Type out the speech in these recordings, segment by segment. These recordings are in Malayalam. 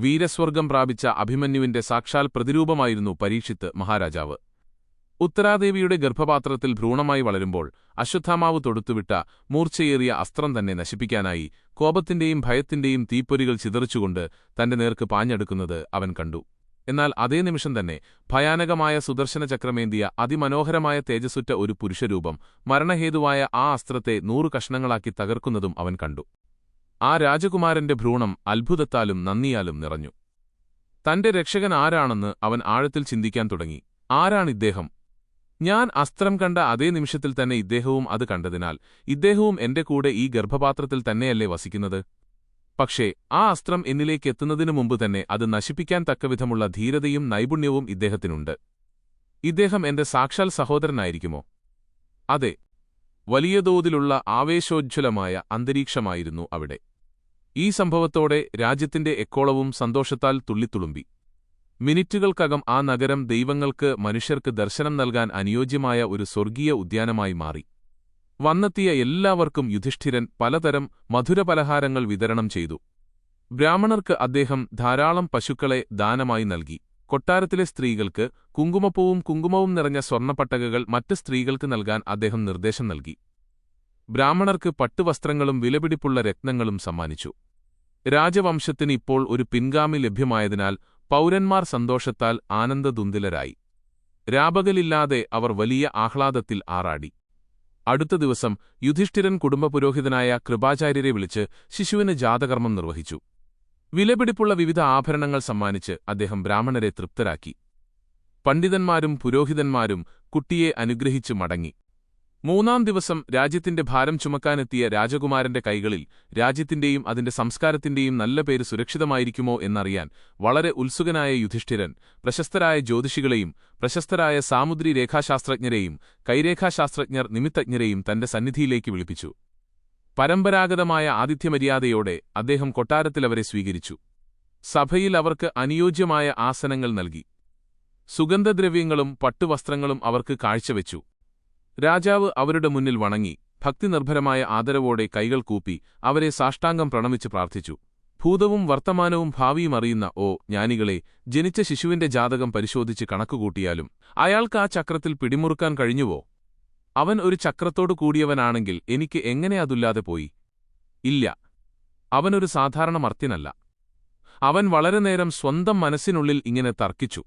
വീരസ്വർഗം പ്രാപിച്ച അഭിമന്യുവിന്റെ സാക്ഷാൽ പ്രതിരൂപമായിരുന്നു പരീക്ഷിത്ത് മഹാരാജാവ്. ഉത്തരാദേവിയുടെ ഗർഭപാത്രത്തിൽ ഭ്രൂണമായി വളരുമ്പോൾ അശ്വത്ഥാമാവ് തൊടുത്തുവിട്ട മൂർച്ചയേറിയ അസ്ത്രം തന്നെ നശിപ്പിക്കാനായി കോപത്തിന്റെയും ഭയത്തിന്റെയും തീപ്പൊരികൾ ചിതറിച്ചുകൊണ്ട് തന്റെ നേർക്ക് പാഞ്ഞെടുക്കുന്നത് അവൻ കണ്ടു. എന്നാൽ അതേ നിമിഷം തന്നെ ഭയാനകമായ സുദർശനചക്രമേന്തിയ അതിമനോഹരമായ തേജസ്സുറ്റ ഒരു പുരുഷരൂപം മരണഹേതുവായ ആ അസ്ത്രത്തെ 100 കഷ്ണങ്ങളാക്കി തകർക്കുന്നതും അവൻ കണ്ടു. ആ രാജകുമാരന്റെ ഭ്രൂണം അത്ഭുതത്താലും നന്ദിയാലും നിറഞ്ഞു. തന്റെ രക്ഷകൻ ആരാണെന്ന് അവൻ ആഴത്തിൽ ചിന്തിക്കാൻ തുടങ്ങി. ആരാണിദ്ദേഹം? ഞാൻ അസ്ത്രം കണ്ട അതേ നിമിഷത്തിൽ തന്നെ ഇദ്ദേഹവും അത് കണ്ടതിനാൽ ഇദ്ദേഹവും എന്റെ കൂടെ ഈ ഗർഭപാത്രത്തിൽ തന്നെയല്ലേ വസിക്കുന്നത്? പക്ഷേ ആ അസ്ത്രം എന്നിലേക്കെത്തുന്നതിനു മുമ്പ് തന്നെ അത് നശിപ്പിക്കാൻ തക്കവിധമുള്ള ധീരതയും നൈപുണ്യവും ഇദ്ദേഹത്തിനുണ്ട്. ഇദ്ദേഹം എന്റെ സാക്ഷാൽ സഹോദരനായിരിക്കുമോ? അതെ. വലിയ തോതിലുള്ള ആവേശോജ്വലമായ അന്തരീക്ഷമായിരുന്നു അവിടെ. ഈ സംഭവത്തോടെ രാജ്യത്തിന്റെ എക്കോളവും സന്തോഷത്താൽ തുള്ളിത്തുളുമ്പി. മിനിറ്റുകൾക്കകം ആ നഗരം ദൈവങ്ങൾക്ക് മനുഷ്യർക്ക് ദർശനം നൽകാൻ അനുയോജ്യമായ ഒരു സ്വർഗീയ ഉദ്യാനമായി മാറി. വന്നെത്തിയ എല്ലാവർക്കും യുധിഷ്ഠിരൻ പലതരം മധുരപലഹാരങ്ങൾ വിതരണം ചെയ്തു. ബ്രാഹ്മണർക്ക് അദ്ദേഹം ധാരാളം പശുക്കളെ ദാനമായി നൽകി. കൊട്ടാരത്തിലെ സ്ത്രീകൾക്ക് കുങ്കുമവും നിറഞ്ഞ സ്വർണ്ണപ്പട്ടകകൾ മറ്റ് സ്ത്രീകൾക്ക് നൽകാൻ അദ്ദേഹം നിർദ്ദേശം നൽകി. ബ്രാഹ്മണർക്ക് പട്ടുവസ്ത്രങ്ങളും വിലപിടിപ്പുള്ള രത്നങ്ങളും സമ്മാനിച്ചു. രാജവംശത്തിന് ഇപ്പോൾ ഒരു പിൻഗാമി ലഭ്യമായതിനാൽ പൗരന്മാർ സന്തോഷത്താൽ ആനന്ദദുന്ദിലരായി. രാപകലില്ലാതെ അവർ വലിയ ആഹ്ലാദത്തിൽ ആറാടി. അടുത്ത ദിവസം യുധിഷ്ഠിരൻ കുടുംബപുരോഹിതനായ കൃപാചാര്യരെ വിളിച്ച് ശിശുവിന് ജാതകർമ്മം നിർവഹിച്ചു. വിലപിടിപ്പുള്ള വിവിധ ആഭരണങ്ങൾ സമ്മാനിച്ച് അദ്ദേഹം ബ്രാഹ്മണരെ തൃപ്തരാക്കി. പണ്ഡിതന്മാരും പുരോഹിതന്മാരും കുട്ടിയെ അനുഗ്രഹിച്ചു മടങ്ങി. 3-ാം ദിവസം രാജ്യത്തിന്റെ ഭാരം ചുമക്കാനെത്തിയ രാജകുമാരന്റെ കൈകളിൽ രാജ്യത്തിന്റെയും അതിന്റെ സംസ്കാരത്തിന്റെയും നല്ല പേര് സുരക്ഷിതമായിരിക്കുമോ എന്നറിയാൻ വളരെ ഉത്സുകനായ യുധിഷ്ഠിരൻ പ്രശസ്തരായ ജ്യോതിഷികളെയും പ്രശസ്തരായ സാമുദ്രി രേഖാശാസ്ത്രജ്ഞരെയും കൈരേഖാശാസ്ത്രജ്ഞർ നിമിത്തജ്ഞരെയും തന്റെ സന്നിധിയിലേക്ക് വിളിപ്പിച്ചു. പരമ്പരാഗതമായ ആതിഥ്യമര്യാദയോടെ അദ്ദേഹം കൊട്ടാരത്തിലവരെ സ്വീകരിച്ചു. സഭയിൽ അവർക്ക് അനുയോജ്യമായ ആസനങ്ങൾ നൽകി. സുഗന്ധദ്രവ്യങ്ങളും പട്ടുവസ്ത്രങ്ങളും അവർക്ക് കാഴ്ചവെച്ചു. രാജാവ് അവരുടെ മുന്നിൽ വണങ്ങി ഭക്തിനിർഭരമായ ആദരവോടെ കൈകൾ കൂപ്പി അവരെ സാഷ്ടാംഗം പ്രണമിച്ച് പ്രാർത്ഥിച്ചു. ഭൂതവും വർത്തമാനവും ഭാവിയും അറിയുന്ന ഓ ജ്ഞാനികളെ, ജനിച്ച ശിശുവിന്റെ ജാതകം പരിശോധിച്ച് കണക്കുകൂട്ടിയാലും അയാൾക്ക് ആ ചക്രത്തിൽ പിടിമുറുക്കാൻ കഴിഞ്ഞുവോ? അവൻ ഒരു ചക്രത്തോടു കൂടിയവനാണെങ്കിൽ എനിക്ക് എങ്ങനെ അതുല്ലാതെ പോയി? ഇല്ല, അവനൊരു സാധാരണ മർത്യനല്ല. അവൻ വളരെ നേരം സ്വന്തം മനസ്സിനുള്ളിൽ ഇങ്ങനെ തർക്കിച്ചു.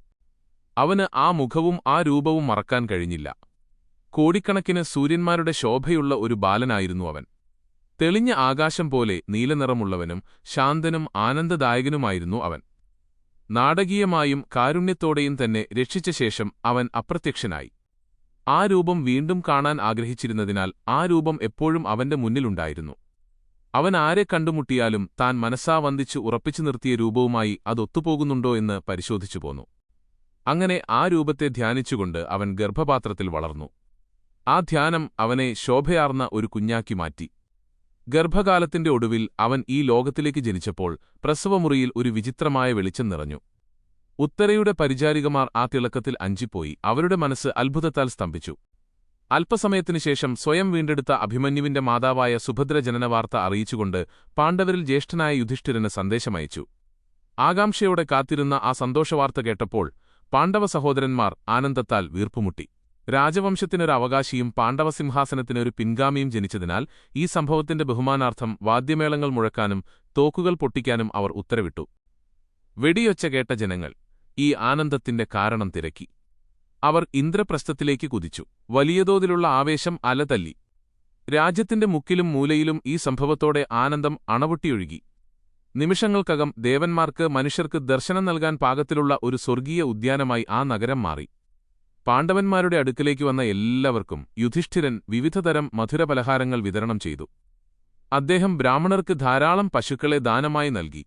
അവന് ആ മുഖവും ആ രൂപവും മറക്കാൻ കഴിഞ്ഞില്ല. കോടിക്കണക്കിന് സൂര്യന്മാരുടെ ശോഭയുള്ള ഒരു ബാലനായിരുന്നു അവൻ. തെളിഞ്ഞ ആകാശം പോലെ നീലനിറമുള്ളവനും ശാന്തനും ആനന്ദദായകനുമായിരുന്നു അവൻ. നാടകീയമായും കാരുണ്യത്തോടെയും തന്നെ രക്ഷിച്ച ശേഷം അവൻ അപ്രത്യക്ഷനായി. ആ രൂപം വീണ്ടും കാണാൻ ആഗ്രഹിച്ചിരുന്നതിനാൽ ആ രൂപം എപ്പോഴും അവന്റെ മുന്നിലുണ്ടായിരുന്നു. അവൻ ആരെ കണ്ടുമുട്ടിയാലും താൻ മനസ്സാ വന്ദിച്ച് ഉറപ്പിച്ചു നിർത്തിയ രൂപവുമായി അതൊത്തുപോകുന്നുണ്ടോ എന്ന് പരിശോധിച്ചു പോന്നു. അങ്ങനെ ആ രൂപത്തെ ധ്യാനിച്ചുകൊണ്ട് അവൻ ഗർഭപാത്രത്തിൽ വളർന്നു. ആ ധ്യാനം അവനെ ശോഭയാർന്ന ഒരു കുഞ്ഞാക്കി മാറ്റി. ഗർഭകാലത്തിന്റെ ഒടുവിൽ അവൻ ഈ ലോകത്തിലേക്ക് ജനിച്ചപ്പോൾ പ്രസവമുറിയിൽ ഒരു വിചിത്രമായ വെളിച്ചം നിറഞ്ഞു. ഉത്തരയുടെ പരിചാരികമാർ ആ തിളക്കത്തിൽ അഞ്ചിപ്പോയി. അവരുടെ മനസ്സ് അത്ഭുതത്താൽ സ്തംഭിച്ചു. അല്പസമയത്തിനുശേഷം സ്വയം വീണ്ടെടുത്ത അഭിമന്യുവിന്റെ മാതാവായ സുഭദ്ര ജനനവാർത്ത അറിയിച്ചുകൊണ്ട് പാണ്ഡവരിൽ ജ്യേഷ്ഠനായ യുധിഷ്ഠിരന് സന്ദേശമയച്ചു. ആകാംക്ഷയോടെ കാത്തിരുന്ന ആ സന്തോഷവാർത്ത കേട്ടപ്പോൾ പാണ്ഡവ സഹോദരന്മാർ ആനന്ദത്താൽ വീർപ്പുമുട്ടി. രാജവംശത്തിനൊരു അവകാശിയും പാണ്ഡവസിംഹാസനത്തിനൊരു പിൻഗാമിയും ജനിച്ചതിനാൽ ഈ സംഭവത്തിന്റെ ബഹുമാനാർത്ഥം വാദ്യമേളങ്ങൾ മുഴക്കാനും തോക്കുകൾ പൊട്ടിക്കാനും അവർ ഉത്തരവിട്ടു. വെടിയൊച്ച കേട്ട ജനങ്ങൾ ഈ ആനന്ദത്തിന്റെ കാരണം തിരക്കി. അവർ ഇന്ദ്രപ്രസ്ഥത്തിലേക്ക് കുതിച്ചു. വലിയതോതിലുള്ള ആവേശം അലതല്ലി. രാജ്യത്തിന്റെ മുക്കിലും മൂലയിലും ഈ സംഭവത്തോടെ ആനന്ദം അണപൊട്ടിയൊഴുകി. നിമിഷങ്ങൾക്കകം ദേവന്മാർക്ക് മനുഷ്യർക്ക് ദർശനം നൽകാൻ പാകത്തിലുള്ള ഒരു സ്വർഗീയ ഉദ്യാനമായി ആ നഗരം മാറി. പാണ്ഡവന്മാരുടെ അടുക്കലേക്ക് വന്ന എല്ലാവർക്കും യുധിഷ്ഠിരൻ വിവിധതരം മധുരപലഹാരങ്ങൾ വിതരണം ചെയ്തു. അദ്ദേഹം ബ്രാഹ്മണർക്ക് ധാരാളം പശുക്കളെ ദാനമായി നൽകി.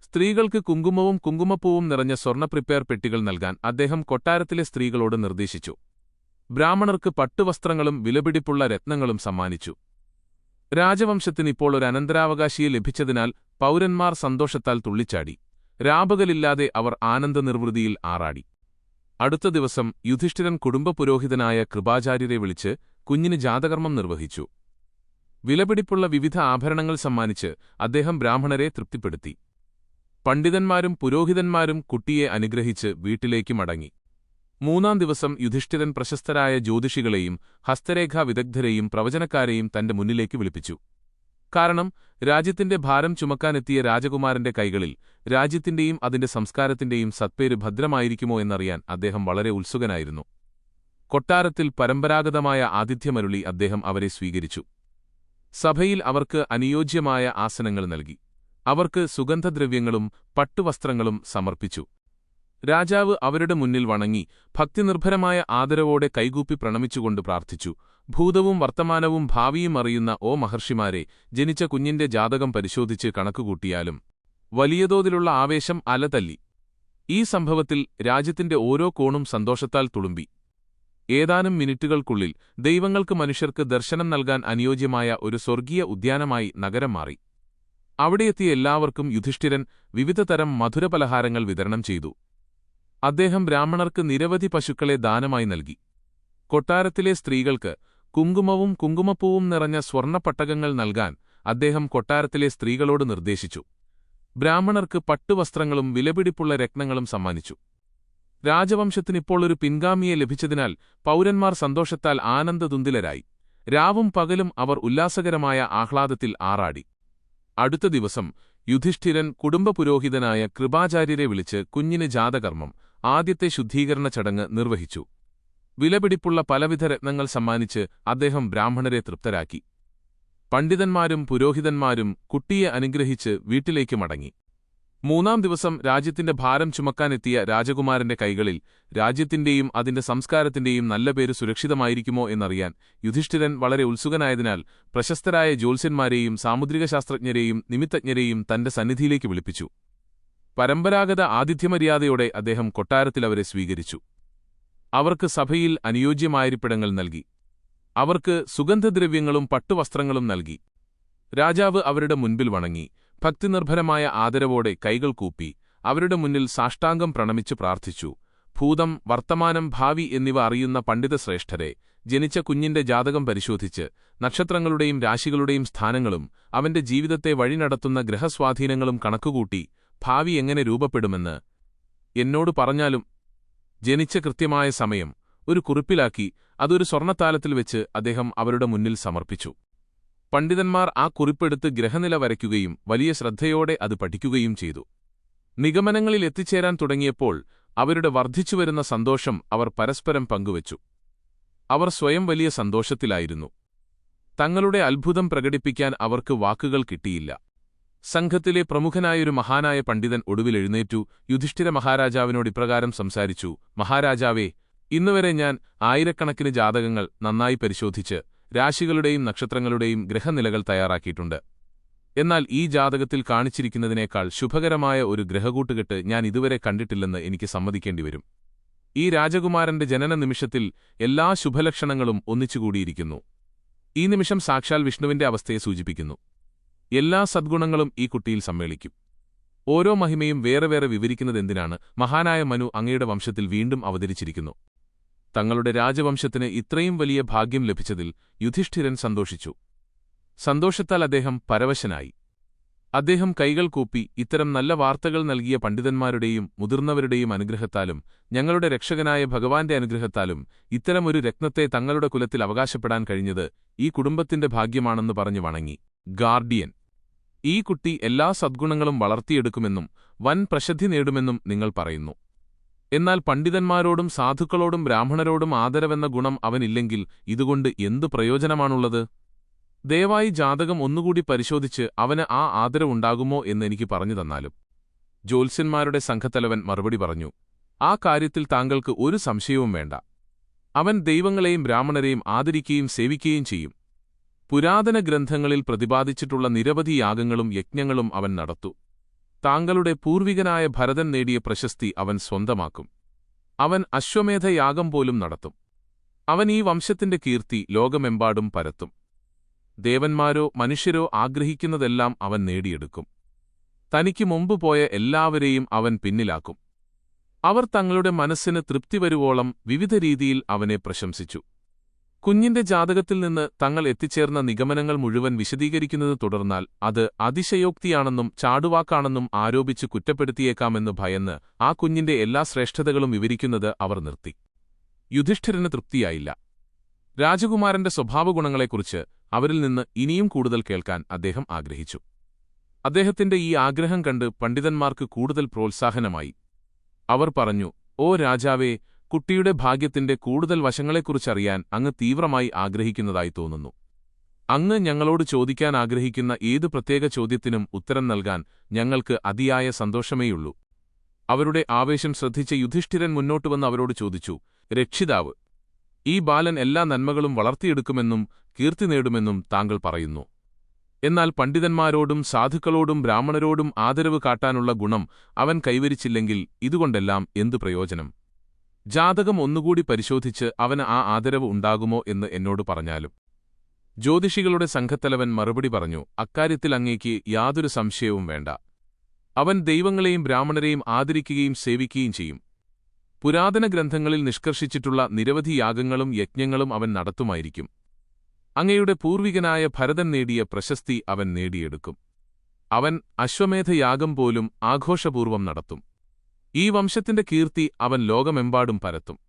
സ്ത്രീകൾക്ക് കുങ്കുമപ്പൂവും നിറഞ്ഞ സ്വർണ്ണ പെട്ടികൾ നൽകാൻ അദ്ദേഹം കൊട്ടാരത്തിലെ സ്ത്രീകളോട് നിർദ്ദേശിച്ചു. ബ്രാഹ്മണർക്ക് പട്ടുവസ്ത്രങ്ങളും വിലപിടിപ്പുള്ള രത്നങ്ങളും സമ്മാനിച്ചു. രാജവംശത്തിന് ഇപ്പോൾ ഒരു അനന്തരാവകാശിയെ ലഭിച്ചതിനാൽ പൗരന്മാർ സന്തോഷത്താൽ തുള്ളിച്ചാടി. രാപകലില്ലാതെ അവർ ആനന്ദനിർവൃതിയിൽ ആറാടി. അടുത്ത ദിവസം യുധിഷ്ഠിരൻ കുടുംബപുരോഹിതനായ കൃപാചാര്യരെ വിളിച്ച് കുഞ്ഞിന് ജാതകർമ്മം നിർവഹിച്ചു. വിലപിടിപ്പുള്ള വിവിധ ആഭരണങ്ങൾ സമ്മാനിച്ച് അദ്ദേഹം ബ്രാഹ്മണരെ തൃപ്തിപ്പെടുത്തി. പണ്ഡിതന്മാരും പുരോഹിതന്മാരും കുട്ടിയെ അനുഗ്രഹിച്ച് വീട്ടിലേക്ക് മടങ്ങി. മൂന്നാം ദിവസം യുധിഷ്ഠിരൻ പ്രശസ്തരായ ജ്യോതിഷികളെയും ഹസ്തരേഖാ വിദഗ്ധരെയും പ്രവചനക്കാരെയും തന്റെ മുന്നിലേക്ക് വിളിപ്പിച്ചു. കാരണം രാജ്യത്തിന്റെ ഭാരം ചുമക്കാനെത്തിയ രാജകുമാരന്റെ കൈകളിൽ രാജ്യത്തിന്റെയും അതിന്റെ സംസ്കാരത്തിന്റെയും സത്പേര് ഭദ്രമായിരിക്കുമോ എന്നറിയാൻ അദ്ദേഹം വളരെ ഉത്സുകനായിരുന്നു. കൊട്ടാരത്തിൽ പരമ്പരാഗതമായ ആതിഥ്യമരുളി അദ്ദേഹം അവരെ സ്വീകരിച്ചു. സഭയിൽ അവർക്ക് അനുയോജ്യമായ ആസനങ്ങൾ നൽകി. അവർക്ക് സുഗന്ധദ്രവ്യങ്ങളും പട്ടുവസ്ത്രങ്ങളും സമർപ്പിച്ചു. രാജാവ് അവരുടെ മുന്നിൽ വണങ്ങി ഭക്തിനിർഭരമായ ആദരവോടെ കൈകൂപ്പി പ്രണമിച്ചുകൊണ്ട് പ്രാർത്ഥിച്ചു. ഭൂതവും വർത്തമാനവും ഭാവിയും അറിയുന്ന ഓ മഹർഷിമാരെ, ജനിച്ച കുഞ്ഞിന്റെ ജാതകം പരിശോധിച്ച് കണക്കുകൂട്ടിയാലും വലിയതോതിലുള്ള ആവേശം അലതല്ലി. ഈ സംഭവത്തിൽ രാജ്യത്തിന്റെ ഓരോ കോണും സന്തോഷത്താൽ തുളുമ്പി. ഏതാനും മിനിറ്റുകൾക്കുള്ളിൽ ദൈവങ്ങൾക്ക് മനുഷ്യർക്ക് ദർശനം നൽകാൻ അനുയോജ്യമായ ഒരു സ്വർഗീയ ഉദ്യാനമായി നഗരം മാറി. അവിടെയെത്തിയ എല്ലാവർക്കും യുധിഷ്ഠിരൻ വിവിധതരം മധുരപലഹാരങ്ങൾ വിതരണം ചെയ്തു. അദ്ദേഹം ബ്രാഹ്മണർക്ക് നിരവധി പശുക്കളെ ദാനമായി നൽകി. കൊട്ടാരത്തിലെ സ്ത്രീകൾക്ക് കുങ്കുമവും കുങ്കുമപ്പൂവും നിറഞ്ഞ സ്വർണ്ണപ്പട്ടകങ്ങൾ നൽകാൻ അദ്ദേഹം കൊട്ടാരത്തിലെ സ്ത്രീകളോട് നിർദ്ദേശിച്ചു. ബ്രാഹ്മണർക്ക് പട്ടുവസ്ത്രങ്ങളും വിലപിടിപ്പുള്ള രത്നങ്ങളും സമ്മാനിച്ചു. രാജവംശത്തിനിപ്പോൾ ഒരു പിൻഗാമിയെ ലഭിച്ചതിനാൽ പൗരന്മാർ സന്തോഷത്താൽ ആനന്ദതുന്തിലരായി. രാവും പകലും അവർ ഉല്ലാസകരമായ ആഹ്ലാദത്തിൽ ആറാടി. അടുത്ത ദിവസം യുധിഷ്ഠിരൻ കുടുംബപുരോഹിതനായ കൃപാചാര്യരെ വിളിച്ച് കുഞ്ഞിന് ജാതകർമ്മം, ആദ്യത്തെ ശുദ്ധീകരണ ചടങ്ങ് നിർവഹിച്ചു. വിലപിടിപ്പുള്ള പലവിധ രത്നങ്ങൾ സമ്മാനിച്ച് അദ്ദേഹം ബ്രാഹ്മണരെ തൃപ്തരാക്കി. പണ്ഡിതന്മാരും പുരോഹിതന്മാരും കുട്ടിയെ അനുഗ്രഹിച്ച് വീട്ടിലേക്ക് മടങ്ങി. മൂന്നാം ദിവസം രാജ്യത്തിന്റെ ഭാരം ചുമക്കാനെത്തിയ രാജകുമാരന്റെ കൈകളിൽ രാജ്യത്തിന്റെയും അതിന്റെ സംസ്കാരത്തിന്റെയും നല്ല പേര് സുരക്ഷിതമായിരിക്കുമോ എന്നറിയാൻ യുധിഷ്ഠിരൻ വളരെ ഉത്സുകനായതിനാൽ പ്രശസ്തരായ ജ്യോത്സ്യന്മാരെയും സാമുദ്രികശാസ്ത്രജ്ഞരെയും നിമിത്തജ്ഞരെയും തന്റെ സന്നിധിയിലേക്ക് വിളിപ്പിച്ചു. പരമ്പരാഗത ആതിഥ്യമര്യാദയോടെ അദ്ദേഹം കൊട്ടാരത്തിൽ അവരെ സ്വീകരിച്ചു. അവർക്ക് സഭയിൽ അനുയോജ്യമായിരിപ്പിടങ്ങൾ നൽകി. അവർക്ക് സുഗന്ധദ്രവ്യങ്ങളും പട്ടുവസ്ത്രങ്ങളും നൽകി. രാജാവ് അവരുടെ മുൻപിൽ വണങ്ങി ഭക്തിനിർഭരമായ ആദരവോടെ കൈകൾ കൂപ്പി അവരുടെ മുന്നിൽ സാഷ്ടാംഗം പ്രണമിച്ച് പ്രാർത്ഥിച്ചു. ഭൂതം, വർത്തമാനം, ഭാവി എന്നിവ അറിയുന്ന പണ്ഡിതശ്രേഷ്ഠരെ, ജനിച്ച കുഞ്ഞിന്റെ ജാതകം പരിശോധിച്ച് നക്ഷത്രങ്ങളുടെയും രാശികളുടെയും സ്ഥാനങ്ങളും അവന്റെ ജീവിതത്തെ വഴിനടത്തുന്ന ഗ്രഹസ്വാധീനങ്ങളും കണക്കുകൂട്ടി ഭാവി എങ്ങനെ രൂപപ്പെടുമെന്ന് എന്നോട് പറഞ്ഞാലും. ജനിച്ച കൃത്യമായ സമയം ഒരു കുറിപ്പിലാക്കി അതൊരു സ്വർണ്ണത്താലത്തിൽ വെച്ച് അദ്ദേഹം അവരുടെ മുന്നിൽ സമർപ്പിച്ചു. പണ്ഡിതന്മാർ ആ കുറിപ്പെടുത്ത് ഗ്രഹനില വരയ്ക്കുകയും വലിയ ശ്രദ്ധയോടെ അത് പഠിക്കുകയും ചെയ്തു. നിഗമനങ്ങളിൽ എത്തിച്ചേരാൻ തുടങ്ങിയപ്പോൾ അവരുടെ വർദ്ധിച്ചുവരുന്ന സന്തോഷം അവർ പരസ്പരം പങ്കുവച്ചു. അവർ സ്വയം വലിയ സന്തോഷത്തിലായിരുന്നു. തങ്ങളുടെ അത്ഭുതം പ്രകടിപ്പിക്കാൻ അവർക്ക് വാക്കുകൾ കിട്ടിയില്ല. സംഘത്തിലെ പ്രമുഖനായൊരു മഹാനായ പണ്ഡിതൻ ഒടുവിൽ എഴുന്നേറ്റു യുധിഷ്ഠിര മഹാരാജാവിനോട് ഇപ്രകാരം സംസാരിച്ചു. മഹാരാജാവേ, ഇന്നുവരെ ഞാൻ ആയിരക്കണക്കിന് ജാതകങ്ങൾ നന്നായി പരിശോധിച്ച് രാശികളുടെയും നക്ഷത്രങ്ങളുടെയും ഗ്രഹനിലകൾ തയ്യാറാക്കിയിട്ടുണ്ട്. എന്നാൽ ഈ ജാതകത്തിൽ കാണിച്ചിരിക്കുന്നതിനേക്കാൾ ശുഭകരമായ ഒരു ഗ്രഹകൂട്ടുകെട്ട് ഞാൻ ഇതുവരെ കണ്ടിട്ടില്ലെന്ന് എനിക്ക് സമ്മതിക്കേണ്ടിവരും. ഈ രാജകുമാരന്റെ ജനന നിമിഷത്തിൽ എല്ലാ ശുഭലക്ഷണങ്ങളും ഒന്നിച്ചുകൂടിയിരിക്കുന്നു. ഈ നിമിഷം സാക്ഷാൽ വിഷ്ണുവിന്റെ അവസ്ഥയെ സൂചിപ്പിക്കുന്നു. എല്ലാ സദ്ഗുണങ്ങളും ഈ കുട്ടിയിൽ സമ്മേളിക്കും. ഓരോ മഹിമയും വേറെ വേറെ വിവരിക്കുന്നതെന്തിനാണ്? മഹാനായ മനു അങ്ങയുടെ വംശത്തിൽ വീണ്ടും അവതരിച്ചിരിക്കുന്നു. തങ്ങളുടെ രാജവംശത്തിന് ഇത്രയും വലിയ ഭാഗ്യം ലഭിച്ചതിൽ യുധിഷ്ഠിരൻ സന്തോഷിച്ചു. സന്തോഷത്താൽ അദ്ദേഹം പരവശനായി. അദ്ദേഹം കൈകൾ കൂപ്പി ഇത്തരം നല്ല വാർത്തകൾ നൽകിയ പണ്ഡിതന്മാരുടെയും മുതിർന്നവരുടെയും അനുഗ്രഹത്താലും ഞങ്ങളുടെ രക്ഷകനായ ഭഗവാന്റെ അനുഗ്രഹത്താലും ഇത്തരമൊരു രത്നത്തെ തങ്ങളുടെ കുലത്തിൽ അവകാശപ്പെടാൻ കഴിഞ്ഞത് ഈ കുടുംബത്തിന്റെ ഭാഗ്യമാണെന്ന് പറഞ്ഞു വണങ്ങി. ഗാർഡിയൻ, ഈ കുട്ടി എല്ലാ സദ്ഗുണങ്ങളും വളർത്തിയെടുക്കുമെന്നും വൻ പ്രസിദ്ധി നേടുമെന്നും നിങ്ങൾ പറയുന്നു. എന്നാൽ പണ്ഡിതന്മാരോടും സാധുക്കളോടും ബ്രാഹ്മണരോടും ആദരവെന്ന ഗുണം അവനില്ലെങ്കിൽ ഇതുകൊണ്ട് എന്തു പ്രയോജനമാണുള്ളത്? ദയവായി ജാതകം ഒന്നുകൂടി പരിശോധിച്ച് അവന് ആ ആദരവുണ്ടാകുമോ എന്നെനിക്ക് പറഞ്ഞു തന്നാലും. ജ്യോത്സ്യന്മാരുടെ സംഘത്തലവൻ മറുപടി പറഞ്ഞു. ആ കാര്യത്തിൽ താങ്കൾക്ക് ഒരു സംശയവും വേണ്ട. അവൻ ദൈവങ്ങളെയും ബ്രാഹ്മണരെയും ആദരിക്കുകയും സേവിക്കുകയും ചെയ്യും. പുരാതന ഗ്രന്ഥങ്ങളിൽ പ്രതിപാദിച്ചിട്ടുള്ള നിരവധി യാഗങ്ങളും യജ്ഞങ്ങളും അവൻ നടത്തു. താങ്കളുടെ പൂർവികനായ ഭരതൻ നേടിയ പ്രശസ്തി അവൻ സ്വന്തമാക്കും. അവൻ അശ്വമേധയാഗം പോലും നടത്തും. അവൻ ഈ വംശത്തിന്റെ കീർത്തി ലോകമെമ്പാടും പരത്തും. ദേവന്മാരോ മനുഷ്യരോ ആഗ്രഹിക്കുന്നതെല്ലാം അവൻ നേടിയെടുക്കും. തനിക്ക് മുമ്പ് പോയ എല്ലാവരെയും അവൻ പിന്നിലാക്കും. അവർ തങ്ങളുടെ മനസ്സിന് തൃപ്തി വരുവോളം വിവിധ രീതിയിൽ അവനെ പ്രശംസിച്ചു. കുഞ്ഞിന്റെ ജാതകത്തിൽ നിന്ന് തങ്ങൾ എത്തിച്ചേർന്ന നിഗമനങ്ങൾ മുഴുവൻ വിശദീകരിക്കുന്നത് തുടർന്നാൽ അത് അതിശയോക്തിയാണെന്നും ചാടുവാക്കാണെന്നും ആരോപിച്ച് കുറ്റപ്പെടുത്തിയേക്കാമെന്ന് ഭയന്ന് ആ കുഞ്ഞിന്റെ എല്ലാ ശ്രേഷ്ഠതകളും വിവരിക്കുന്നത് അവർ നിർത്തി. യുധിഷ്ഠിരന് തൃപ്തിയായില്ല. രാജകുമാരന്റെ സ്വഭാവഗുണങ്ങളെക്കുറിച്ച് അവരിൽ നിന്ന് ഇനിയും കൂടുതൽ കേൾക്കാൻ അദ്ദേഹം ആഗ്രഹിച്ചു. അദ്ദേഹത്തിന്റെ ഈ ആഗ്രഹം കണ്ട് പണ്ഡിതന്മാർക്ക് കൂടുതൽ പ്രോത്സാഹനമായി. അവർ പറഞ്ഞു, "ഓ രാജാവേ, കുട്ടിയുടെ ഭാഗ്യത്തിന്റെ കൂടുതൽ വശങ്ങളെക്കുറിച്ചറിയാൻ അങ്ങ് തീവ്രമായി ആഗ്രഹിക്കുന്നതായി തോന്നുന്നു. അങ്ങ് ഞങ്ങളോട് ചോദിക്കാൻ ആഗ്രഹിക്കുന്ന ഏതു പ്രത്യേക ചോദ്യത്തിനും ഉത്തരം നൽകാൻ ഞങ്ങൾക്ക് അതിയായ സന്തോഷമേയുള്ളൂ." അവരുടെ ആവേശം ശ്രദ്ധിച്ച യുധിഷ്ഠിരൻ മുന്നോട്ടുവന്ന് അവരോട് ചോദിച്ചു, "രക്ഷിതാവ്, ഈ ബാലൻ എല്ലാ നന്മകളും വളർത്തിയെടുക്കുമെന്നും കീർത്തി നേടുമെന്നും താങ്കൾ പറയുന്നു. എന്നാൽ പണ്ഡിതന്മാരോടും സാധുക്കളോടും ബ്രാഹ്മണരോടും ആദരവ് കാട്ടാനുള്ള ഗുണം അവൻ കൈവരിച്ചില്ലെങ്കിൽ ഇതുകൊണ്ടെല്ലാം എന്തു പ്രയോജനം? ജാതകം ഒന്നുകൂടി പരിശോധിച്ച് അവന് ആ ആദരവ് ഉണ്ടാകുമോ എന്ന് എന്നോട് പറഞ്ഞാലും." ജ്യോതിഷികളുടെ സംഘത്തലവൻ മറുപടി പറഞ്ഞു, "അക്കാര്യത്തിൽ അങ്ങേക്ക് യാതൊരു സംശയവും വേണ്ട. അവൻ ദൈവങ്ങളെയും ബ്രാഹ്മണരെയും ആദരിക്കുകയും സേവിക്കുകയും ചെയ്യും. പുരാതന ഗ്രന്ഥങ്ങളിൽ നിഷ്കർഷിച്ചിട്ടുള്ള നിരവധി യാഗങ്ങളും യജ്ഞങ്ങളും അവൻ നടത്തുമായിരിക്കും. അങ്ങയുടെ പൂർവികനായ ഭരതൻ നേടിയ പ്രശസ്തി അവൻ നേടിയെടുക്കും. അവൻ അശ്വമേധയാഗം പോലും ആഘോഷപൂർവം നടത്തും. ഈ വംശത്തിന്റെ കീർത്തി അവൻ ലോകമെമ്പാടും പരത്തും.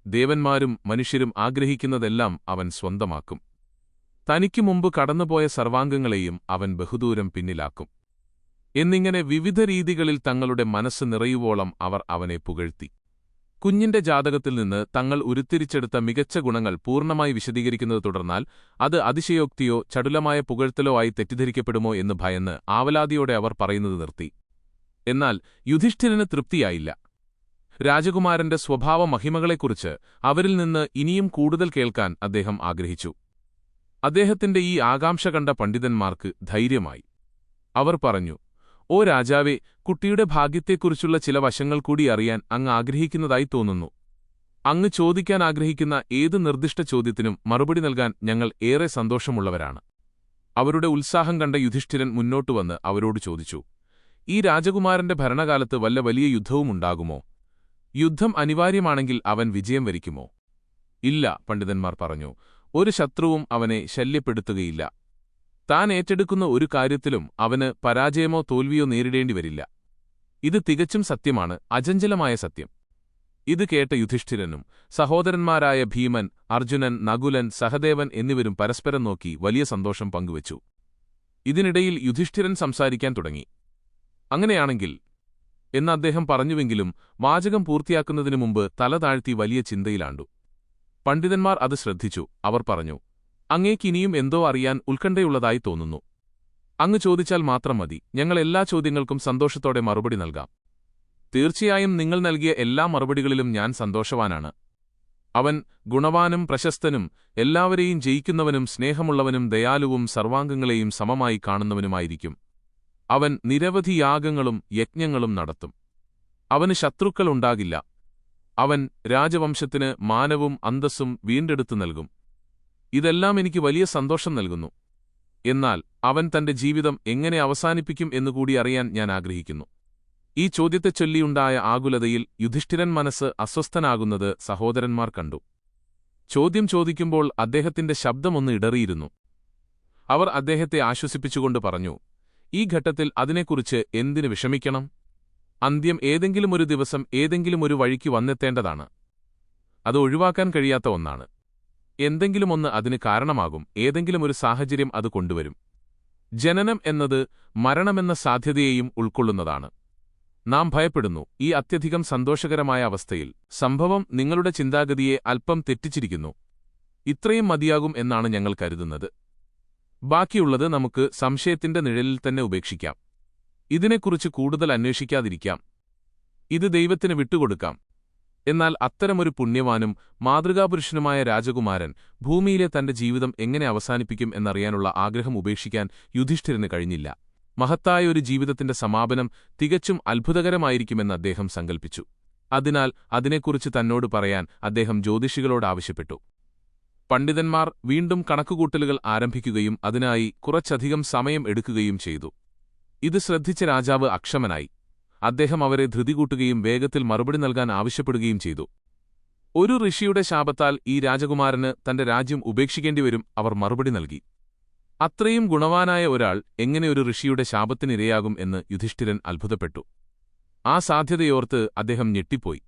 ദേവന്മാരും മനുഷ്യരും ആഗ്രഹിക്കുന്നതെല്ലാം അവൻ സ്വന്തമാക്കും. തനിക്കു മുമ്പ് കടന്നുപോയ സർവാംഗങ്ങളെയും അവൻ ബഹുദൂരം പിന്നിലാക്കും." എന്നിങ്ങനെ വിവിധ രീതികളിൽ തങ്ങളുടെ മനസ്സ് നിറയുവോളം അവർ അവനെ പുകഴ്ത്തി. കുഞ്ഞിന്റെ ജാതകത്തിൽ നിന്ന് തങ്ങൾ ഉരുത്തിരിച്ചെടുത്ത മികച്ച ഗുണങ്ങൾ പൂർണ്ണമായി വിശദീകരിക്കുന്നത് തുടർന്നാൽ അത് അതിശയോക്തിയോ ചടുലമായ പുകഴ്ത്തലോ ആയി തെറ്റിദ്ധരിക്കപ്പെടുമോ എന്ന് ഭയന്ന് ആവലാതിയോടെ അവർ പറയുന്നത് നിർത്തി. എന്നാൽ യുധിഷ്ഠിരന് തൃപ്തിയായില്ല. രാജകുമാരന്റെ സ്വഭാവമഹിമകളെക്കുറിച്ച് അവരിൽ നിന്ന് ഇനിയും കൂടുതൽ കേൾക്കാൻ അദ്ദേഹം ആഗ്രഹിച്ചു. അദ്ദേഹത്തിന്റെ ഈ ആകാംക്ഷ കണ്ട പണ്ഡിതന്മാർക്ക് ധൈര്യമായി. അവർ പറഞ്ഞു, "ഓ രാജാവേ, കുട്ടിയുടെ ഭാഗ്യത്തെക്കുറിച്ചുള്ള ചില വശങ്ങൾ കൂടി അറിയാൻ അങ്ങ് ആഗ്രഹിക്കുന്നതായി തോന്നുന്നു. അങ്ങ് ചോദിക്കാൻ ആഗ്രഹിക്കുന്ന ഏത് നിർദ്ദിഷ്ട ചോദ്യത്തിനും മറുപടി നൽകാൻ ഞങ്ങൾ ഏറെ സന്തോഷമുള്ളവരാണ്." അവരുടെ ഉത്സാഹം കണ്ട യുധിഷ്ഠിരൻ മുന്നോട്ടുവന്ന് അവരോട് ചോദിച്ചു, "ഈ രാജകുമാരന്റെ ഭരണകാലത്ത് വല്ല വലിയ യുദ്ധവും ഉണ്ടാകുമോ? യുദ്ധം അനിവാര്യമാണെങ്കിൽ അവൻ വിജയം വരിക്കുമോ?" "ഇല്ല," പണ്ഡിതന്മാർ പറഞ്ഞു. "ഒരു ശത്രുവും അവനെ ശല്യപ്പെടുത്തുകയില്ല. താൻ ഏറ്റെടുക്കുന്ന ഒരു കാര്യത്തിലും അവന് പരാജയമോ തോൽവിയോ നേരിടേണ്ടിവരില്ല. ഇത് തികച്ചും സത്യമാണ്, അചഞ്ചലമായ സത്യം." ഇത് കേട്ട യുധിഷ്ഠിരനും സഹോദരന്മാരായ ഭീമൻ, അർജുനൻ, നകുലൻ, സഹദേവൻ എന്നിവരും പരസ്പരം നോക്കി വലിയ സന്തോഷം പങ്കുവച്ചു. ഇതിനിടയിൽ യുധിഷ്ഠിരൻ സംസാരിക്കാൻ തുടങ്ങി. "അങ്ങനെയാണെങ്കിൽ" എന്ന് അദ്ദേഹം പറഞ്ഞുവെങ്കിലും വാചകം പൂർത്തിയാക്കുന്നതിനു മുമ്പ് തല താഴ്ത്തി വലിയ ചിന്തയിലാണ്ടു. പണ്ഡിതന്മാർ അത് ശ്രദ്ധിച്ചു. അവർ പറഞ്ഞു, "അങ്ങേക്കിനിയും എന്തോ അറിയാൻ ഉത്കണ്ഠയുള്ളതായി തോന്നുന്നു. അങ്ങ് ചോദിച്ചാൽ മാത്രം മതി. ഞങ്ങൾ എല്ലാ ചോദ്യങ്ങൾക്കും സന്തോഷത്തോടെ മറുപടി നൽകാം." "തീർച്ചയായും നിങ്ങൾ നൽകിയ എല്ലാ മറുപടികളിലും ഞാൻ സന്തോഷവാനാണ്. അവൻ ഗുണവാനും പ്രശസ്തനും എല്ലാവരെയും ജയിക്കുന്നവനും സ്നേഹമുള്ളവനും ദയാലുവും സർവാംഗങ്ങളെയും സമമായി കാണുന്നവനുമായിരിക്കും. അവൻ നിരവധി യാഗങ്ങളും യജ്ഞങ്ങളും നടത്തും. അവന് ശത്രുക്കളുണ്ടാകില്ല. അവൻ രാജവംശത്തിന് മാനവും അന്തസ്സും വീണ്ടെടുത്തു നൽകും. ഇതെല്ലാം എനിക്ക് വലിയ സന്തോഷം നൽകുന്നു. എന്നാൽ അവൻ തന്റെ ജീവിതം എങ്ങനെ അവസാനിപ്പിക്കും എന്നുകൂടി അറിയാൻ ഞാൻ ആഗ്രഹിക്കുന്നു." ഈ ചോദ്യത്തെച്ചൊല്ലിയുണ്ടായ ആകുലതയിൽ യുധിഷ്ഠിരൻ മനസ്സ് അസ്വസ്ഥനാകുന്നത് സഹോദരന്മാർ കണ്ടു. ചോദ്യം ചോദിക്കുമ്പോൾ അദ്ദേഹത്തിന്റെ ശബ്ദമൊന്ന് ഇടറിയിരുന്നു. അവർ അദ്ദേഹത്തെ ആശ്വസിപ്പിച്ചുകൊണ്ട് പറഞ്ഞു, "ഈ ഘട്ടത്തിൽ അതിനെക്കുറിച്ച് എന്തിനു വിഷമിക്കണം? അന്ത്യം ഏതെങ്കിലുമൊരു ദിവസം ഏതെങ്കിലുമൊരു വഴിക്ക് വന്നെത്തേണ്ടതാണ്. അത് ഒഴിവാക്കാൻ കഴിയാത്ത ഒന്നാണ്. എന്തെങ്കിലുമൊന്ന് അതിന് കാരണമാകും. ഏതെങ്കിലുമൊരു സാഹചര്യം അത് കൊണ്ടുവരും. ജനനം എന്നത് മരണമെന്ന സാധ്യതയെയും ഉൾക്കൊള്ളുന്നതാണ്. നാം ഭയപ്പെടുന്നു. ഈ അത്യധികം സന്തോഷകരമായ അവസ്ഥയിൽ സംഭവം നിങ്ങളുടെ ചിന്താഗതിയെ അല്പം തെറ്റിച്ചിരിക്കുന്നു. ഇത്രയും മതിയാകും എന്നാണ് ഞങ്ങൾ കരുതുന്നത്. ബാക്കിയുള്ളത് നമുക്ക് സംശയത്തിന്റെ നിഴലിൽ തന്നെ ഉപേക്ഷിക്കാം. ഇതിനെക്കുറിച്ച് കൂടുതൽ അന്വേഷിക്കാതിരിക്കാം. ഇത് ദൈവത്തിന് വിട്ടുകൊടുക്കാം." എന്നാൽ അത്തരമൊരു പുണ്യവാനും മാതൃകാപുരുഷനുമായ രാജകുമാരൻ ഭൂമിയിലെ തന്റെ ജീവിതം എങ്ങനെ അവസാനിപ്പിക്കും എന്നറിയാനുള്ള ആഗ്രഹം ഉപേക്ഷിക്കാൻ യുധിഷ്ഠിരന് കഴിഞ്ഞില്ല. മഹത്തായ ഒരു ജീവിതത്തിന്റെ സമാപനം തികച്ചും അത്ഭുതകരമായിരിക്കുമെന്ന് അദ്ദേഹം സങ്കൽപ്പിച്ചു. അതിനാൽ അതിനെക്കുറിച്ച് തന്നോട് പറയാൻ അദ്ദേഹം ജ്യോതിഷികളോട് ആവശ്യപ്പെട്ടു. പണ്ഡിതന്മാർ വീണ്ടും കണക്കുകൂട്ടലുകൾ ആരംഭിക്കുകയും അതിനായി കുറച്ചധികം സമയം എടുക്കുകയും ചെയ്തു. ഇത് ശ്രദ്ധിച്ച രാജാവ് അക്ഷമനായി. അദ്ദേഹം അവരെ ധൃതി കൂട്ടുകയും വേഗത്തിൽ മറുപടി നൽകാൻ ആവശ്യപ്പെടുകയും ചെയ്തു. ഒരു ഋഷിയുടെ ശാപത്താൽ ഈ രാജകുമാരന് തന്റെ രാജ്യം ഉപേക്ഷിക്കേണ്ടിവരും, അവർ മറുപടി നൽകി. അത്രയും ഗുണവാനായ ഒരാൾ എങ്ങനെ ഒരു ഋഷിയുടെ ശാപത്തിനിരയാകും എന്ന് യുധിഷ്ഠിരൻ അത്ഭുതപ്പെട്ടു. ആ സാധ്യതയോർത്ത് അദ്ദേഹം ഞെട്ടിപ്പോയി.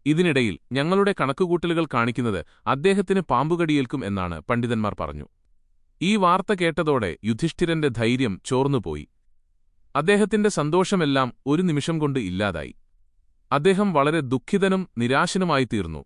ഇതിനിടയിൽ ഞങ്ങളുടെ കണക്കുകൂട്ടലുകൾ കാണിക്കുന്നത് അദ്ദേഹത്തിന് പാമ്പുകടിയേൽക്കും എന്നാണ് പണ്ഡിതന്മാർ പറഞ്ഞു. ഈ വാർത്ത കേട്ടതോടെ യുധിഷ്ഠിരന്റെ ധൈര്യം ചോർന്നുപോയി. അദ്ദേഹത്തിന്റെ സന്തോഷമെല്ലാം ഒരു നിമിഷം കൊണ്ട് ഇല്ലാതായി. അദ്ദേഹം വളരെ ദുഃഖിതനും നിരാശനുമായിത്തീർന്നു.